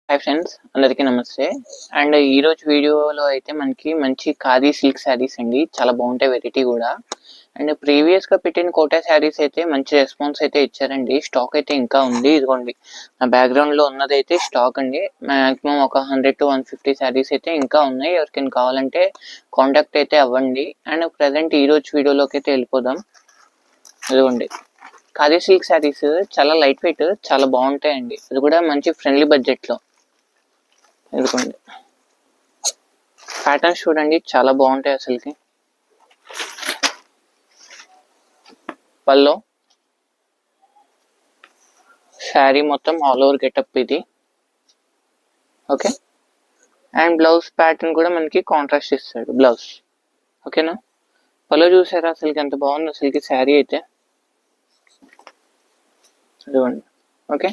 Hi friends, అందరికీ నమస్తే. And ఈరోజు వీడియోలో అయితే మనకి మంచి ఖాదీ సిల్క్ శారీస్ అండి. చాలా బాగుంటాయి, వెరైటీ కూడా. అండ్ ప్రీవియస్గా పెట్టిన కోటా శారీస్ అయితే మంచి రెస్పాన్స్ అయితే ఇచ్చారండి. స్టాక్ అయితే ఇంకా ఉంది. ఇదిగోండి, నా బ్యాక్గ్రౌండ్లో ఉన్నదైతే స్టాక్ అండి. మ్యాక్సిమం ఒక 100 to 150 శారీస్ అయితే ఇంకా ఉన్నాయి. ఎవరికైనా కావాలంటే కాంటాక్ట్ అయితే అవ్వండి. అండ్ ప్రజెంట్ ఈరోజు వీడియోలోకి అయితే వెళ్ళిపోదాం. ఇదిగోండి, ఖాదీ సిల్క్ శారీస్ చాలా లైట్ వెయిట్, చాలా బాగుంటాయండి. అది కూడా మంచి ఫ్రెండ్లీ బడ్జెట్లో. ఇదిగోండి, ప్యాటర్న్స్ చూడండి, చాలా బాగుంటాయి అసలుకి. పల్లో శారీ మొత్తం ఆల్ ఓవర్ గెటప్ ఇది. ఓకే, అండ్ బ్లౌజ్ ప్యాటర్న్ కూడా మనకి కాంట్రాస్ట్ ఇస్తాడు బ్లౌజ్. ఓకేనా, పల్లో చూసారా అసలుకి ఎంత బాగుంది అసలుకి శారీ అయితే. ఇదిగోండి. ఓకే,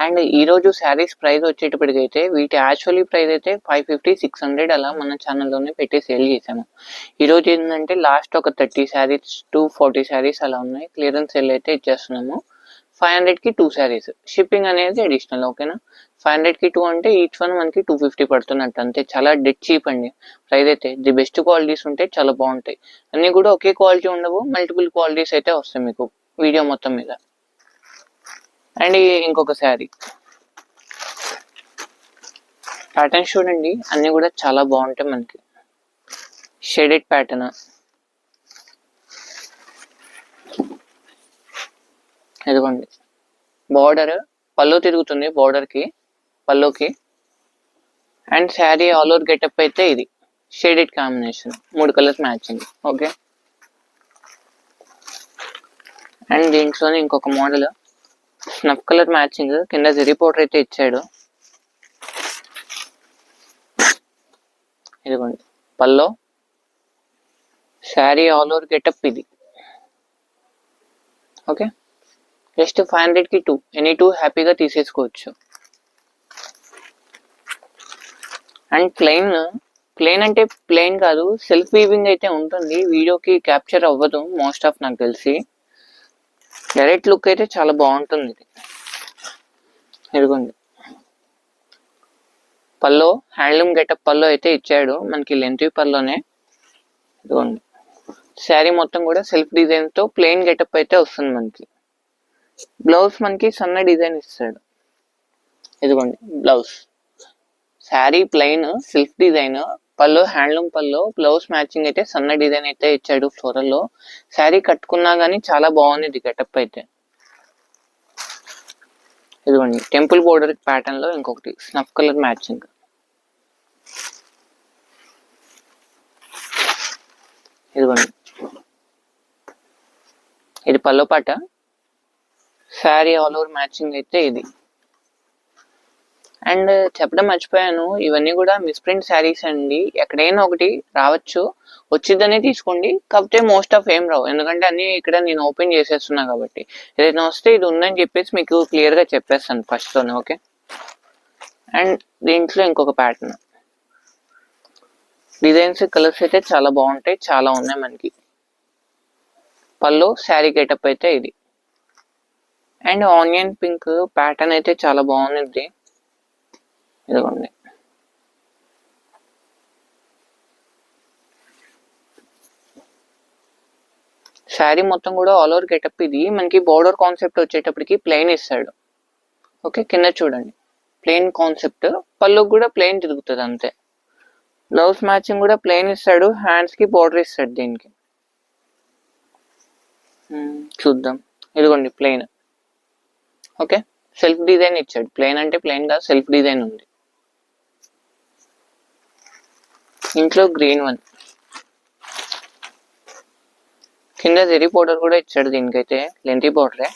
అండ్ ఈరోజు శారీస్ ప్రైస్ వచ్చేటప్పటికైతే వీటి యాక్చువల్లీ ప్రైస్ అయితే 550-600 అలా మన ఛానల్లోనే పెట్టి సేల్ చేసాము. ఈరోజు ఏంటంటే లాస్ట్ ఒక 30 శారీస్ to 40 శారీస్ అలా ఉన్నాయి. క్లియరెన్స్ సేల్ అయితే ఇచ్చేస్తున్నాము. 500కి 2 శారీస్, షిప్పింగ్ అనేది అడిషనల్. ఓకేనా, 500కి 2 అంటే ఈచ్ వన్ మనకి 250 పడుతున్నట్టు అంతే. చాలా డెడ్ చీప్ అండి ప్రైస్ అయితే. ది బెస్ట్ క్వాలిటీస్ ఉంటాయి, చాలా బాగుంటాయి. అన్నీ కూడా ఒకే క్వాలిటీ ఉండవు, మల్టిపుల్ క్వాలిటీస్ అయితే వస్తాయి మీకు వీడియో మొత్తం మీద. అండ్ ఇంకొక శారీ ప్యాటర్న్స్ చూడండి, అన్ని కూడా చాలా బాగుంటాయి మనకి. షేడెడ్ ప్యాటర్న్, ఇదిగోండి. బార్డర్ పళ్ళు తిరుగుతుంది, బార్డర్ కి పళ్ళుకి. And sari all over getup అయితే ఇది shaded combination, 3 colours matching. Okay, and దీంట్లోనే ఇంకొక మోడల్ స్నఫ్ కలర్ మ్యాచింగ్, కింద జెరీ పౌడర్ అయితే ఇచ్చాడు. ఇదిగోండి, pallu sari all over getup ఇది. ఓకే, జస్ట్ 500కి 2, ఎనీ 2 హ్యాపీగా తీసేసుకోవచ్చు. అండ్ ప్లెయిన్ అంటే ప్లెయిన్ కాదు, సెల్ఫ్ వీవింగ్ అయితే ఉంటుంది. వీడియోకి క్యాప్చర్ అవ్వదు మోస్ట్ ఆఫ్, నాకు తెలిసి. డైరెక్ట్ లుక్ అయితే చాలా బాగుంటుంది ఇది. ఇదిగోండి, పల్లో హ్యాండ్లూమ్ గెటప్ పల్లో అయితే ఇచ్చాడు మనకి, లెంత్ పల్లోనే. ఇదిగోండి, శారీ మొత్తం కూడా సెల్ఫ్ డిజైన్ తో ప్లెయిన్ గెటప్ అయితే వస్తుంది మనకి. బ్లౌజ్ మనకి సన్న డిజైన్ ఇస్తాడు. ఇదిగోండి blouse, sari plain self design, pallu handloom pallu, blouse matching అయితే సన్న డిజైన్ అయితే ఇచ్చాడు ఫ్లోరల్ లో. శారీ కట్టుకున్నా గానీ చాలా బాగుంది గెటప్ అయితే. ఇదిగోండి, టెంపుల్ బోర్డర్ ప్యాటర్న్ లో ఇంకొకటి స్నఫ్ కలర్ మ్యాచింగ్. ఇదిగోండి, ఇది పల్లో పాట. శారీ ఆల్ ఓవర్ మ్యాచింగ్ అయితే ఇది. అండ్ చెప్పడం మర్చిపోయాను, ఇవన్నీ కూడా మిస్ప్రింట్ శారీస్ అండి. ఎక్కడైనా ఒకటి రావచ్చు, వచ్చిందనే తీసుకోండి. కాకపోతే మోస్ట్ ఆఫ్ ఏం రావు, ఎందుకంటే అన్ని ఇక్కడ నేను ఓపెన్ చేసేస్తున్నా కాబట్టి. ఏదైనా వస్తే ఇది ఉందని చెప్పేసి మీకు క్లియర్ గా చెప్పేస్తాను ఫస్ట్ లోనే. ఓకే, అండ్ దీంట్లో ఇంకొక ప్యాటర్న్, డిజైన్స్ కలర్స్ అయితే చాలా బాగుంటాయి, చాలా ఉన్నాయి మనకి. పళ్ళు శారీ గెటప్ అయితే ఇది. అండ్ ఆనియన్ పింక్ ప్యాటర్న్ అయితే చాలా బాగుంది. ఇదిగోండి, శారీ మొత్తం కూడా ఆల్ ఓవర్ గెటప్ ఇది. మనకి బోర్డర్ కాన్సెప్ట్ వచ్చేటప్పటికి ప్లెయిన్ ఇస్తాడు. ఓకే, కింద చూడండి ప్లెయిన్ కాన్సెప్ట్, పళ్ళు కూడా ప్లెయిన్ తిరుగుతుంది అంతే. బ్లౌజ్ మ్యాచింగ్ కూడా ప్లెయిన్ ఇస్తాడు, హ్యాండ్స్ కి బోర్డర్ ఇస్తాడు దీనికి. చూద్దాం, ఇదిగోండి ప్లెయిన్. ఓకే, సెల్ఫ్ డిజైన్ ఇచ్చాడు. ప్లెయిన్ అంటే ప్లెయిన్ గా సెల్ఫ్ డిజైన్ ఉంది. ఇంట్లో గ్రీన్ వన్, కింద జెరీ పౌడర్ కూడా ఇచ్చాడు దీనికైతే, లెంతీ పౌడరే.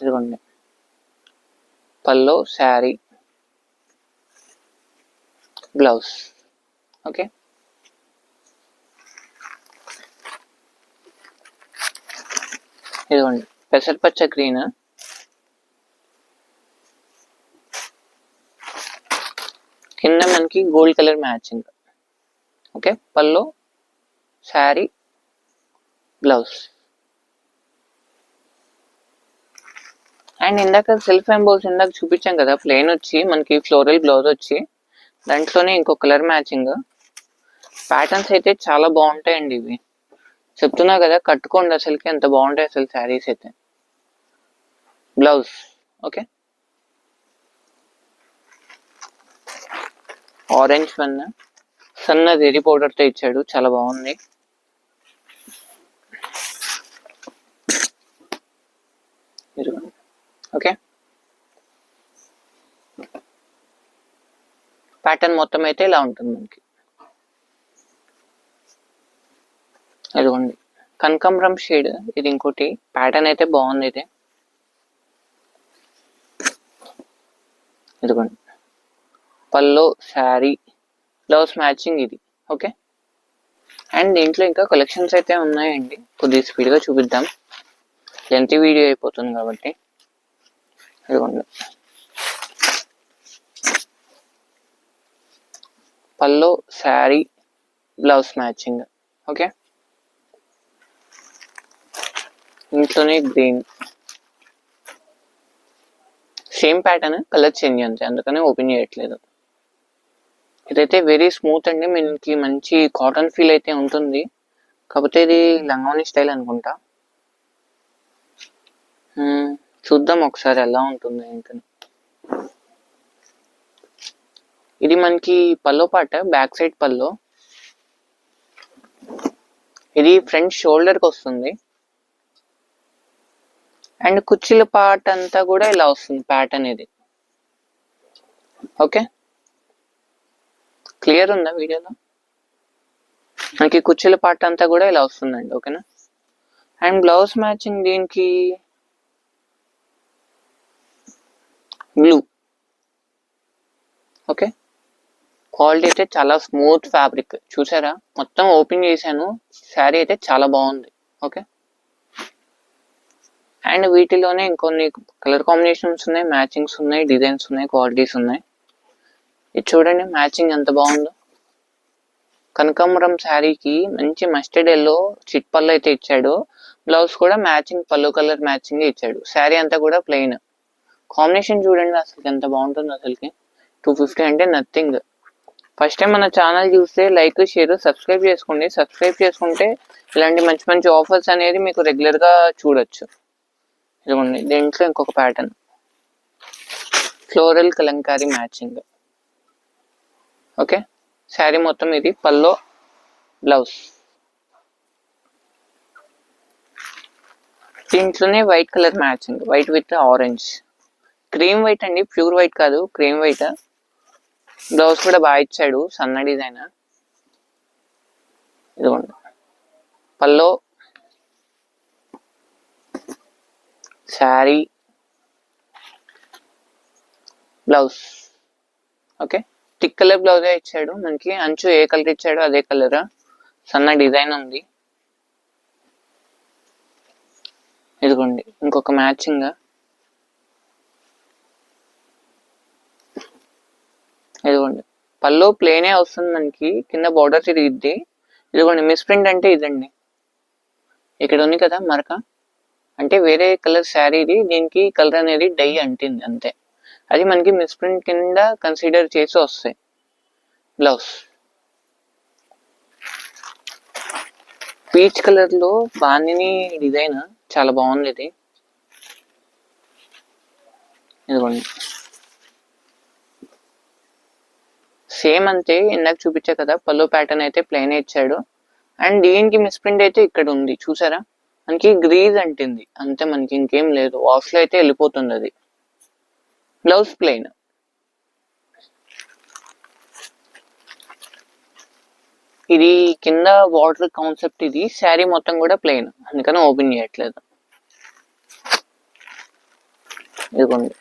ఇదిగోండి, పల్లో శారీ బ్లౌజ్. ఓకే, ఇదిగోండి పెసరపచ్చ గ్రీన్, కింద మనకి gold colour matching. Okay, pallu sari blouse. And ఇందాక సెల్ఫ్ ఎంబోస్ ఇందాక చూపించాం కదా, ప్లెయిన్ వచ్చి మనకి ఫ్లోరల్ బ్లౌజ్ వచ్చి దాంట్లోనే ఇంకో కలర్ మ్యాచింగ్. ప్యాటర్న్స్ అయితే చాలా బాగుంటాయండి ఇవి, చెప్తున్నా కదా, కట్టుకోండి అసలుకి ఎంత బాగుంటాయి అసలు శారీస్ అయితే. బ్లౌజ్ ఓకే, ఆరెంజ్ వన్ సన్న జెరీ పౌడర్ తో ఇచ్చాడు, చాలా బాగుంది. ఓకే, ప్యాటర్న్ మొత్తం అయితే ఇలా ఉంటుంది మనకి. ఇదిగోండి కనకాంబరం షేడ్, ఇది ఇంకోటి ప్యాటర్న్ అయితే బాగుంది. ఇది ఇదిగోండి పల్లో శారీ బ్లౌజ్ మ్యాచింగ్ ఇది. ఓకే, అండ్ దీంట్లో ఇంకా కలెక్షన్స్ అయితే ఉన్నాయండి, కొద్దిగా స్పీడ్గా చూపిద్దాం, లెంత్ వీడియో అయిపోతుంది కాబట్టి. ఇదిగోండి pallu sari blouse matching. Okay, ఇంట్లోనే green same pattern, colour change అంతే, అందుకని ఓపెన్ చేయట్లేదు. ఇదైతే వెరీ స్మూత్ అండి, మనకి మంచి కాటన్ ఫీల్ అయితే ఉంటుంది, కాకపోతే ఇది లంగావని స్టైల్ అనుకుంటా. చూద్దాం ఒకసారి ఎలా ఉంటుంది ఏంటని. ఇది మనకి పల్లో పాట, బ్యాక్ సైడ్ పల్లో, ఇది ఫ్రంట్ షోల్డర్ కి వస్తుంది, అండ్ కుర్చీల పార్ట్ అంతా కూడా ఇలా వస్తుంది ప్యాటర్న్ ఇది. ఓకే, క్లియర్ ఉందా వీడియోలో? మనకి కుర్చీల పార్ట్ అంతా కూడా ఇలా వస్తుందండి. ఓకేనా, అండ్ బ్లౌజ్ మ్యాచింగ్ దీనికి బ్లూ. ఓకే, క్వాలిటీ అయితే చాలా స్మూత్ ఫ్యాబ్రిక్, చూసారా మొత్తం ఓపెన్ చేశాను, శారీ అయితే చాలా బాగుంది. ఓకే, అండ్ వీటిలోనే ఇంకొన్ని కలర్ కాంబినేషన్స్ ఉన్నాయి, మ్యాచింగ్స్ ఉన్నాయి, డిజైన్స్ ఉన్నాయి, క్వాలిటీస్ ఉన్నాయి. ఇది చూడండి మ్యాచింగ్ ఎంత బాగుందో, కనకాంబరం శారీకి మంచి మస్టర్డ్ ఎల్లో చిట్ పళ్ళు అయితే ఇచ్చాడు, బ్లౌజ్ కూడా మ్యాచింగ్ పళ్ళు కలర్ మ్యాచింగ్ ఇచ్చాడు, శారీ అంతా కూడా ప్లెయిన్. కాంబినేషన్ చూడండి అసలు ఎంత బాగుంటుందో అసలుకి. 250 అంటే నథింగ్. ఫస్ట్ టైం మన ఛానల్ చూస్తే లైక్ షేర్ సబ్స్క్రైబ్ చేసుకోండి, సబ్స్క్రైబ్ చేసుకుంటే ఇలాంటి మంచి మంచి ఆఫర్స్ అనేది మీకు రెగ్యులర్గా చూడొచ్చు. ఇదిగోండి దీంట్లో ఇంకొక pattern, floral Kalamkari matching. Okay, sari మొత్తం ఇది పల్లో బ్లౌజ్, దీంట్లోనే white colour matching, white with orange, cream white అండి, ప్యూర్ వైట్ కాదు, క్రీమ్ వైట్. బ్లౌజ్ కూడా బాగా ఇచ్చాడు, సన్న డిజైన్. ఇదిగోండి pallu sari blouse. Okay, thick colour బ్లౌజే ఇచ్చాడు మనకి, అంచు ఏ కలర్ ఇచ్చాడో అదే కలర్, సన్న డిజైన్ ఉంది. ఇదిగోండి ఇంకొక మ్యాచింగ్, ఇదిగోండి పల్లో ప్లేనే వస్తుంది మనకి, కింద బార్డర్ తిరిగిద్ది. ఇదిగోండి మిస్ ప్రింట్ అంటే ఇదండి, ఇక్కడ ఉంది కదా మరక, అంటే వేరే కలర్ శారీది దీనికి కలర్ అనేది డై అంటింది అంతే, అది మనకి మిస్ ప్రింట్ కింద కన్సిడర్ చేసి వస్తాయి. బ్లౌజ్ పీచ్ కలర్ లో బాందిని డిజైన్, చాలా బాగుంది ఇది. ఇదిగోండి సేమ్ అంతే, ఇందాక చూపించా కదా పల్లో ప్యాటర్న్ అయితే ప్లెయిన్ ఇచ్చాడు, అండ్ దీనికి మిస్ ప్రింట్ అయితే ఇక్కడ ఉంది చూసారా, మనకి గ్రీజ్ అంటింది అంతే, మనకి ఇంకేం లేదు, వాష్ లో అయితే వెళ్ళిపోతుంది అది. బ్లౌజ్ ప్లెయిన్, ఇది కింద వాటర్ కాన్సెప్ట్, ఇది శారీ మొత్తం కూడా ప్లెయిన్, అందుకని ఓపెన్ చేయట్లేదు. ఇదిగోండి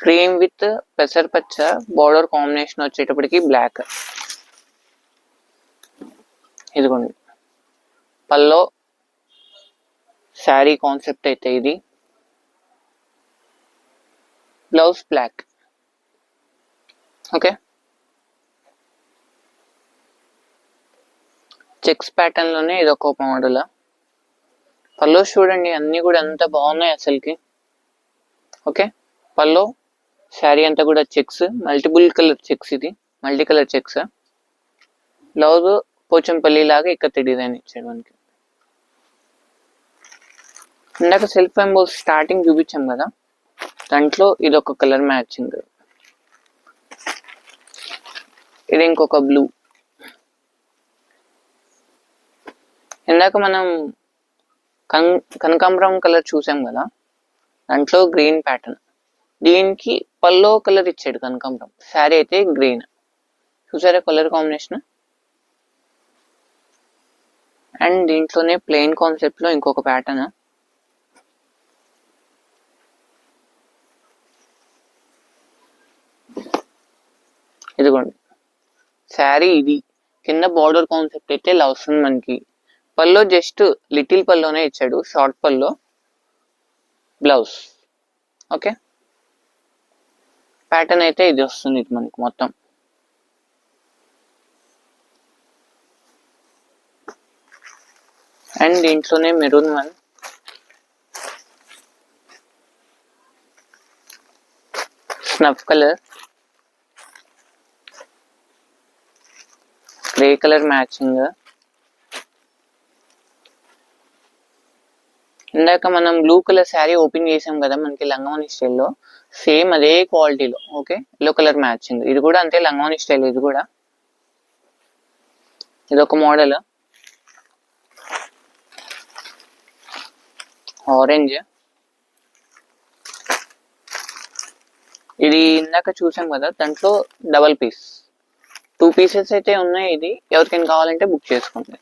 క్రీమ్ విత్ పెసరపచ్చ బార్డర్ కాంబినేషన్ వచ్చేటప్పటికి బ్లాక్. ఇదిగోండి పల్లో శారీ కాన్సెప్ట్ అయితే ఇది, blouse black. Okay, checks pattern లోనే ఇదొక మోడల్, పల్లో చూడండి అన్ని కూడా ఎంత బాగున్నాయి అసలుకి. ఓకే, పల్లో శారీ అంతా కూడా checks, multi colour checks. Blouse Pochampally లాగా ఇక్కత్తి డిజైన్ ఇచ్చాడు మనకి. ఇందాక సెల్ఫ్ ఎంబోస్ స్టార్టింగ్ చూపించాం కదా, దాంట్లో ఇది ఒక కలర్ మ్యాచింగ్, ఇది ఇంకొక బ్లూ. ఇందాక మనం కనకాంబరం కలర్ చూసాం కదా, దాంట్లో గ్రీన్ ప్యాటర్న్, దీనికి పల్లో కలర్ ఇచ్చాడు కనకాంబరం, శారీ అయితే గ్రీన్. చూసారా కలర్ కాంబినేషన్. అండ్ దీంట్లోనే ప్లెయిన్ కాన్సెప్ట్ లో ఇంకొక ప్యాటర్న్, ఇదిగోండి శారీ. ఇది కింద బార్డర్ కాన్సెప్ట్ అయితే ఇలా వస్తుంది మనకి. పల్లో జస్ట్ లిటిల్ పల్లోనే ఇచ్చాడు, షార్ట్ పల్లో, బ్లౌజ్. ఓకే, ప్యాటర్న్ అయితే ఇది వస్తుంది ఇది మనకి మొత్తం. అండ్ దీంట్లోనే maroon one, snuff colour, grey colour matching. ఇందాక మనం బ్లూ కలర్ శారీ ఓపెన్ చేసాం కదా మనకి లంగావోని స్టైల్లో, సేమ్ అదే క్వాలిటీలో. ఓకే, ఎల్లో కలర్ మ్యాచింగ్, ఇది కూడా అంతే లంగావోని స్టైల్. ఇది కూడా ఇది ఒక మోడల్, ఆరెంజ్. ఇది ఇందాక చూసాం కదా, దాంట్లో డబల్ పీస్, 2 పీసెస్ అయితే ఉన్నాయి. ఇది ఎవరికైనా కావాలంటే బుక్ చేసుకోండి.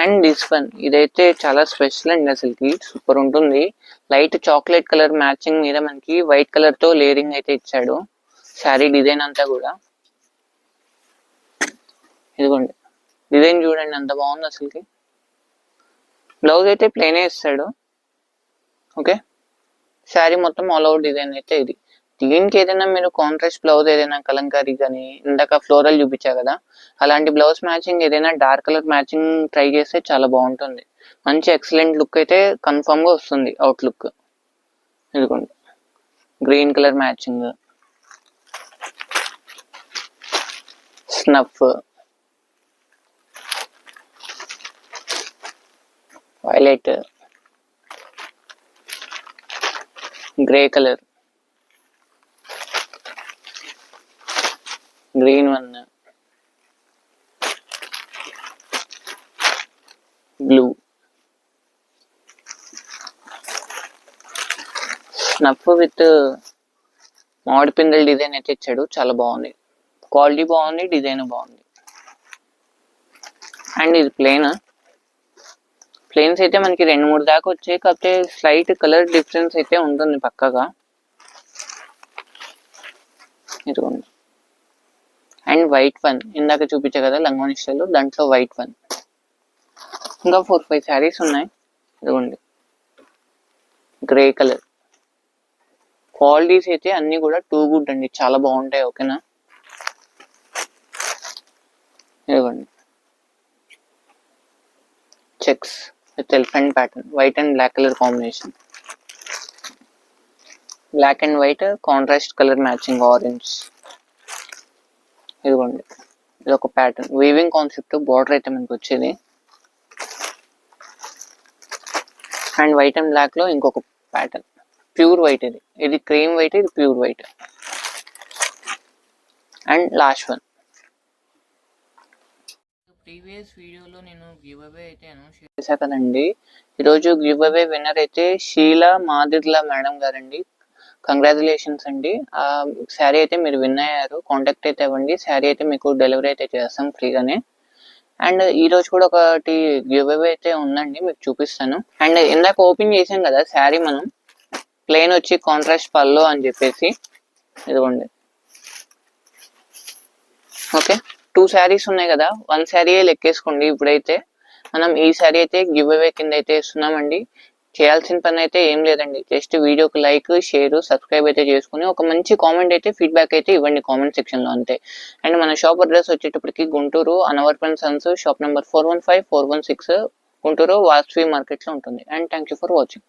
అండ్ దిస్ వన్, ఇదైతే చాలా స్పెషల్ అండి, అసలుకి సూపర్ ఉంటుంది. లైట్ చాక్లెట్ కలర్ మ్యాచింగ్ మీద మనకి వైట్ కలర్ తో లేయరింగ్ అయితే ఇచ్చాడు శారీ డిజైన్ అంతా కూడా. ఇదిగోండి డిజైన్ చూడండి ఎంత బాగుంది అసలుకి. బ్లౌజ్ అయితే ప్లెయిన్ ఇస్తాడు. ఓకే, శారీ మొత్తం ఆల్ ఓవర్ డిజైన్ అయితే ఇది. దీనికి ఏదైనా మీరు కాంట్రాస్ట్ బ్లౌజ్ ఏదైనా కలంకారీ కానీ, ఇందాక ఫ్లోరల్ చూపించా కదా, అలాంటి బ్లౌజ్ మ్యాచింగ్ ఏదైనా డార్క్ కలర్ మ్యాచింగ్ ట్రై చేస్తే చాలా బాగుంటుంది. మంచి ఎక్సలెంట్ లుక్ అయితే కన్ఫర్మ్ గా వస్తుంది అవుట్ లుక్. ఇదిగోండి green colour matching, snuff, violet, grey colour, green one, blue, snuff with మామిడి పిందెల డిజైన్ అయితే ఇచ్చాడు. చాలా బాగుంది, క్వాలిటీ బాగుంది, డిజైన్ బాగుంది. అండ్ ఇది ప్లేన్స్ అయితే మనకి 2-3 దాకా వచ్చాయి, కాకపోతే స్లైట్ కలర్ డిఫరెన్స్ అయితే ఉంటుంది పక్కగా. ఇదిగోండి. అండ్ వైట్ వన్, ఇందాక చూపించా కదా లంగావోని స్టైల్, దాంట్లో వైట్ వన్. ఇంకా 4-5 శారీస్ ఉన్నాయి. ఇదిగోండి గ్రే కలర్. క్వాలిటీస్ అయితే అన్ని కూడా టూ గుడ్ అండి, చాలా బాగుంటాయి. ఓకేనా, ఇదిగోండి checks with elephant pattern, white and black colour combination, black and white contrast colour matching orange. ఇదిగోండి ఇది ఒక ప్యాటర్న్, వీవింగ్ కాన్సెప్ట్, బార్డర్ అయితే మనకి వచ్చేది. అండ్ వైట్ అండ్ బ్లాక్ లో ఇంకొక ప్యాటర్న్, ప్యూర్ వైట్. ఇది క్రీమ్ వైట్, ఇది pure white. And last one, previous వీడియోలో నేను గివ్ అవే అయితే అనౌన్స్ చేశా కదండి. ఈరోజు గివ్ అవే విన్నర్ అయితే షీలా మాదిర్లా మేడం గారండి. కంగ్రాచులేషన్స్ అండి. ఆ శారీ అయితే మీరు విన్ అయ్యారు. కాంటాక్ట్ అయితే ఇవ్వండి, శారీ అయితే మీకు డెలివరీ అయితే చేస్తాం ఫ్రీగానే. అండ్ ఈ రోజు కూడా ఒకటి గివ్ అవే అయితే ఉందండి, మీకు చూపిస్తాను. అండ్ ఇందాక ఓపెన్ చేసాం కదా శారీ, మనం ప్లెయిన్ వచ్చి కాంట్రాస్ట్ పల్లో అని చెప్పేసి, ఇదిగోండి. ఓకే, 2 శారీస్ ఉన్నాయి కదా, 1 శారీ లెక్కేసుకోండి. ఇప్పుడైతే మనం ఈ శారీ అయితే గివ్ అవే కింద అయితే ఇస్తున్నామండి. చేయాల్సిన పని అయితే ఏం లేదండి, జస్ట్ వీడియోకి లైక్, షేర్, సబ్స్క్రైబ్ అయితే చేసుకుని ఒక మంచి కామెంట్ అయితే ఫీడ్బ్యాక్ అయితే ఇవ్వండి కామెంట్ సెక్షన్ లో, అంతే. అండ్ మన షాప్ అడ్రస్ వచ్చేటప్పటికి గుంటూరు అనవర్పన్ sons, shop number 415, 416 Guntur Vasavi మార్కెట్లో ఉంటుంది. And thank you for watching.